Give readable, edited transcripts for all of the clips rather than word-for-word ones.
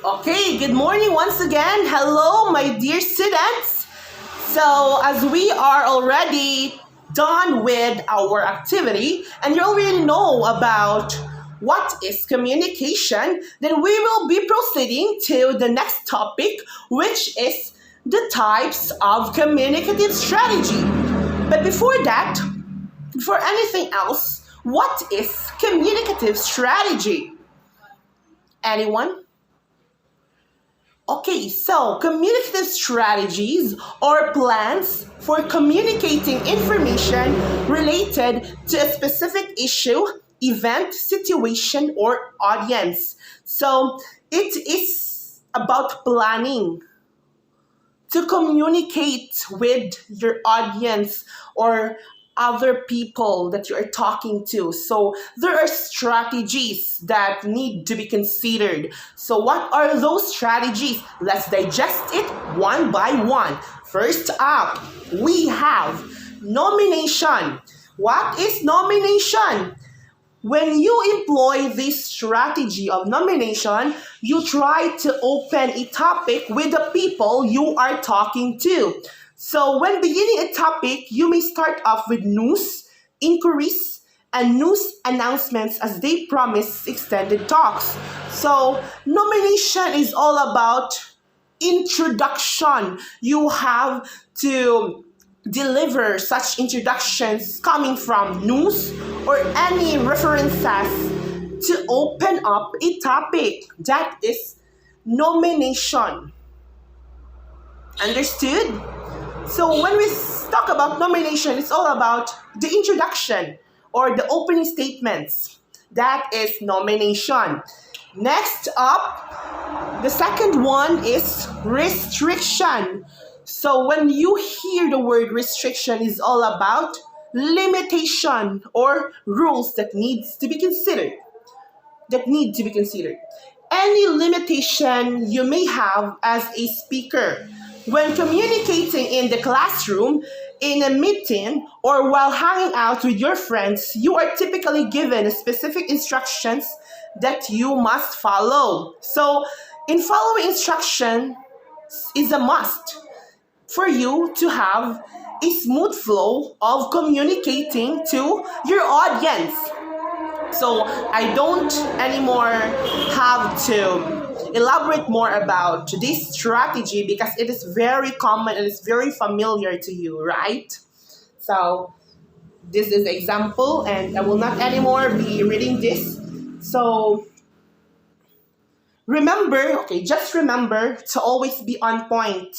Okay, good morning once again. Hello, my dear students. So, as we are already done with our activity and you already know about what is communication, then we will be proceeding to the next topic, which is the types of communicative strategy. But before anything else, what is communicative strategy? Anyone? Okay, so communicative strategies are plans for communicating information related to a specific issue, event, situation, or audience. So it is about planning to communicate with your audience or other people that you are talking to. So there are strategies that need to be considered. So what are those strategies? Let's digest it one by one. First up, we have nomination. What is nomination? When you employ this strategy of nomination, you try to open a topic with the people you are talking to. So, when beginning a topic, you may start off with news, inquiries, and news announcements as they promise extended talks. So, nomination is all about introduction. You have to deliver such introductions coming from news or any references to open up a topic. That is nomination. Understood? So when we talk about nomination, it's all about the introduction or the opening statements. That is nomination. Next up, the second one is restriction. So when you hear the word restriction, is all about limitation or rules that needs to be considered. That need to be considered. Any limitation you may have as a speaker when communicating in the classroom, in a meeting, or while hanging out with your friends, you are typically given specific instructions that you must follow. So, in following instruction is a must for you to have a smooth flow of communicating to your audience. So I don't anymore have to elaborate more about this strategy because it is very common and it's very familiar to you, right? So this is example and I will not anymore be reading this. So just remember to always be on point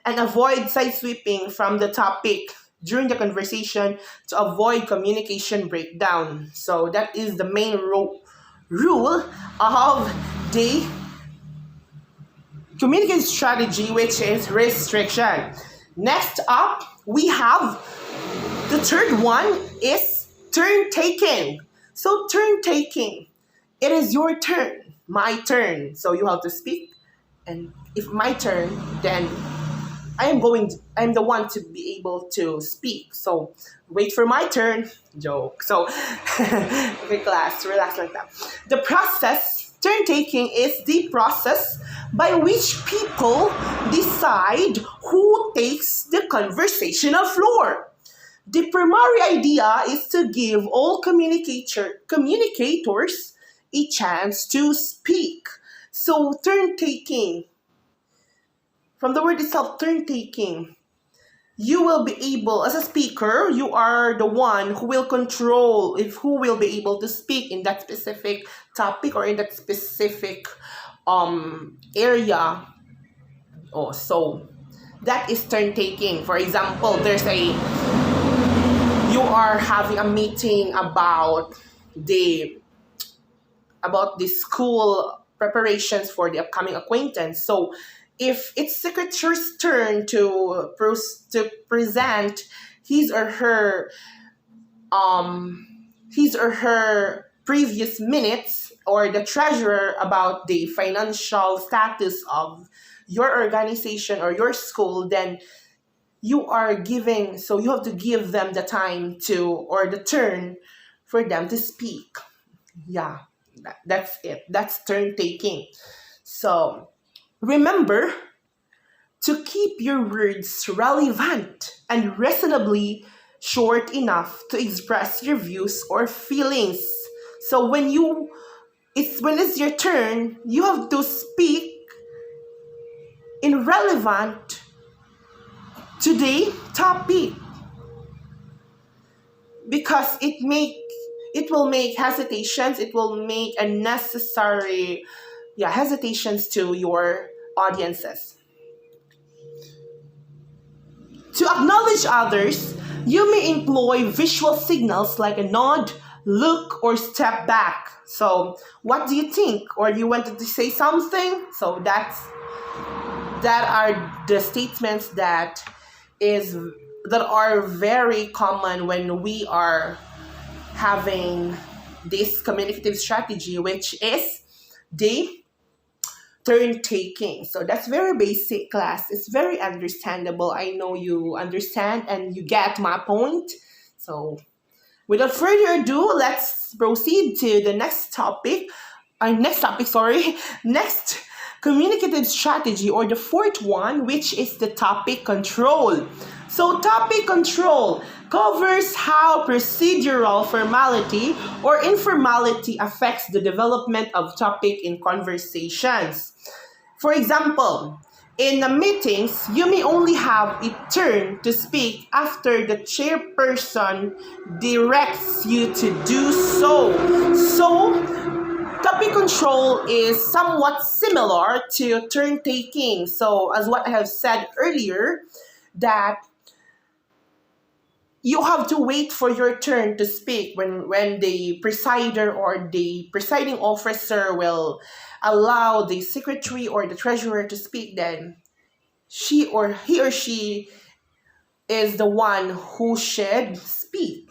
and avoid side sweeping from the topic during the conversation to avoid communication breakdown. So that is the main rule of the communication strategy, which is restriction. Next up, we have the third one is turn taking. So turn taking, it is your turn, my turn. So you have to speak, and if my turn, then I'm the one to be able to speak. So wait for my turn. Joke. So okay, class, relax like that. The process, turn taking is the process by which people decide who takes the conversational floor. The primary idea is to give all communicators a chance to speak. So turn taking, from the word itself, turn taking, you will be able, as a speaker, you are the one who will control if who will be able to speak in that specific topic or in that specific area. Oh, so that is turn taking. For example, you are having a meeting about the school preparations for the upcoming acquaintance. So if it's secretary's turn to present his or her previous minutes, or the treasurer about the financial status of your organization or your school, then you have to give them the time or the turn for them to speak. Yeah, that's it. That's turn taking. So remember to keep your words relevant and reasonably short enough to express your views or feelings. So when it's your turn, you have to speak in relevant today topic, because it will make hesitations, it will make unnecessary hesitations to your audiences. To acknowledge others, you may employ visual signals like a nod, look, or step back. So what do you think? Or you wanted to say something? So that are the statements that are very common when we are having this communicative strategy, which is the turn taking. So that's very basic, class. It's very understandable. I know you understand and you get my point. So without further ado, let's proceed to the next topic. Next communicative strategy, or the fourth one, which is the topic control. So topic control covers how procedural formality or informality affects the development of topic in conversations. For example, in the meetings, you may only have a turn to speak after the chairperson directs you to do so. So, topic control is somewhat similar to turn taking. So, as what I have said earlier, that you have to wait for your turn to speak when the presider or the presiding officer will allow the secretary or the treasurer to speak. Then he or she is the one who should speak.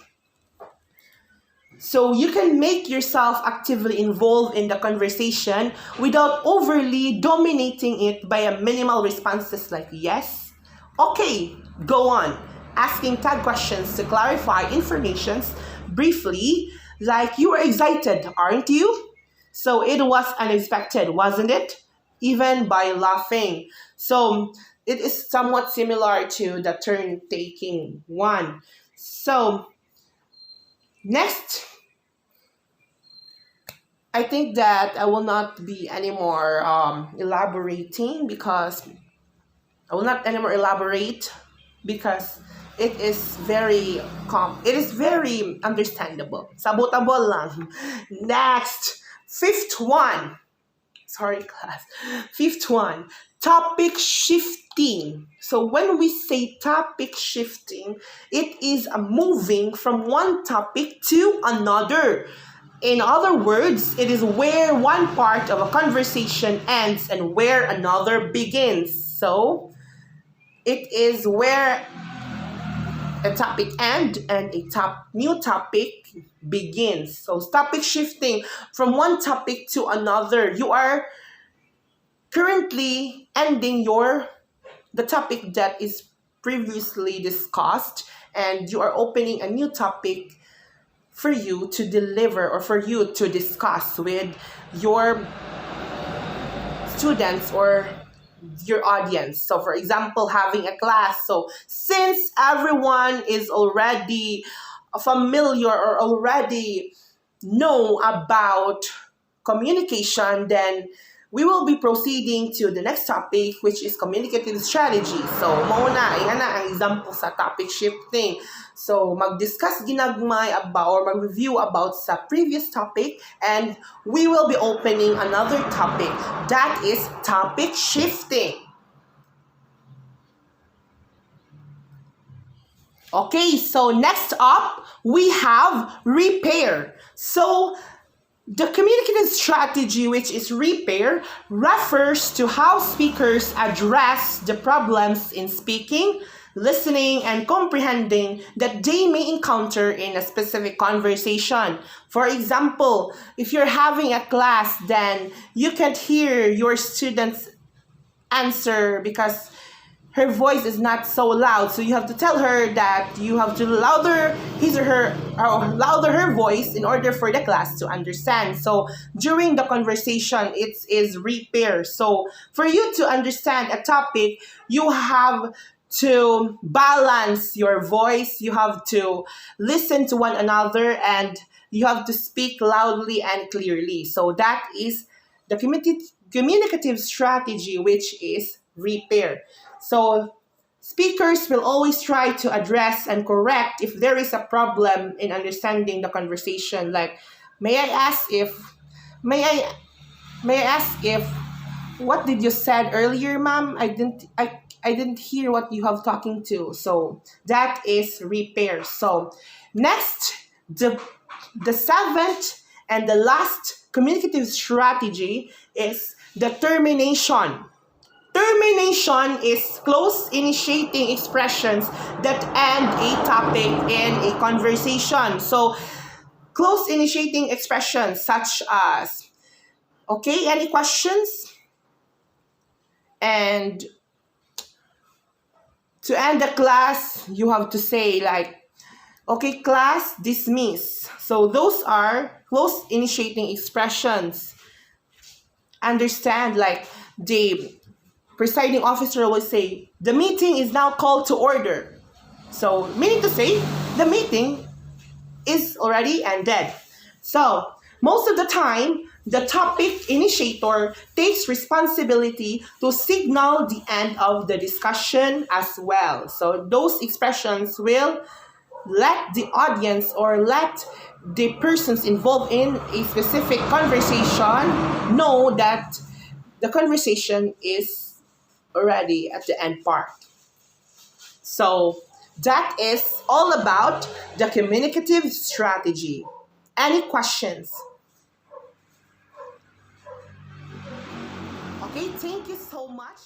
So you can make yourself actively involved in the conversation without overly dominating it by a minimal responses like yes, okay, go on, asking tag questions to clarify informations briefly, like you were excited, aren't you? So it was unexpected, wasn't it? Even by laughing. So it is somewhat similar to the turn taking one. So next, I think that I will not be anymore elaborating, because I will not anymore elaborate because it is very understandable. Sabotable lang. Next, fifth one. Sorry, class. Fifth one, topic shifting. So when we say topic shifting, it is a moving from one topic to another. In other words, it is where one part of a conversation ends and where another begins. So it is where a topic ends and a new topic begins. So topic shifting from one topic to another. You are currently ending the topic that is previously discussed, and you are opening a new topic for you to deliver or for you to discuss with your students or your audience. So for example, having a class. So since everyone is already familiar or already know about communication, then we will be proceeding to the next topic, which is communicative strategies. So muna, yan na ang example sa topic shifting. So mag-discuss ginagmay about or mag-review about sa previous topic, and we will be opening another topic, that is topic shifting. Okay, so next up, we have repair. So the communicative strategy, which is repair, refers to how speakers address the problems in speaking, listening, and comprehending that they may encounter in a specific conversation. For example, if you're having a class, then you can't hear your students answer because her voice is not so loud, so you have to tell her that you have to louder his or her or louder her voice in order for the class to understand. So during the conversation, it is repair. So for you to understand a topic, you have to balance your voice, you have to listen to one another, and you have to speak loudly and clearly. So that is the communicative strategy, which is repair. So speakers will always try to address and correct if there is a problem in understanding the conversation. Like, may I ask if, may I, may I ask if, what did you said earlier, ma'am? I didn't hear what you have talking to. So that is repair. So next, the seventh and the last communicative strategy is the termination. Termination is close initiating expressions that end a topic in a conversation. So close initiating expressions such as, okay, any questions? And to end the class, you have to say like, okay, class, dismiss. So those are close initiating expressions. Understand, like the presiding officer will say, the meeting is now called to order. So meaning to say, the meeting is already ended. So most of the time, the topic initiator takes responsibility to signal the end of the discussion as well. So those expressions will let the audience or let the persons involved in a specific conversation know that the conversation is already at the end part. So that is all about the communicative strategy. Any questions? Okay, thank you so much.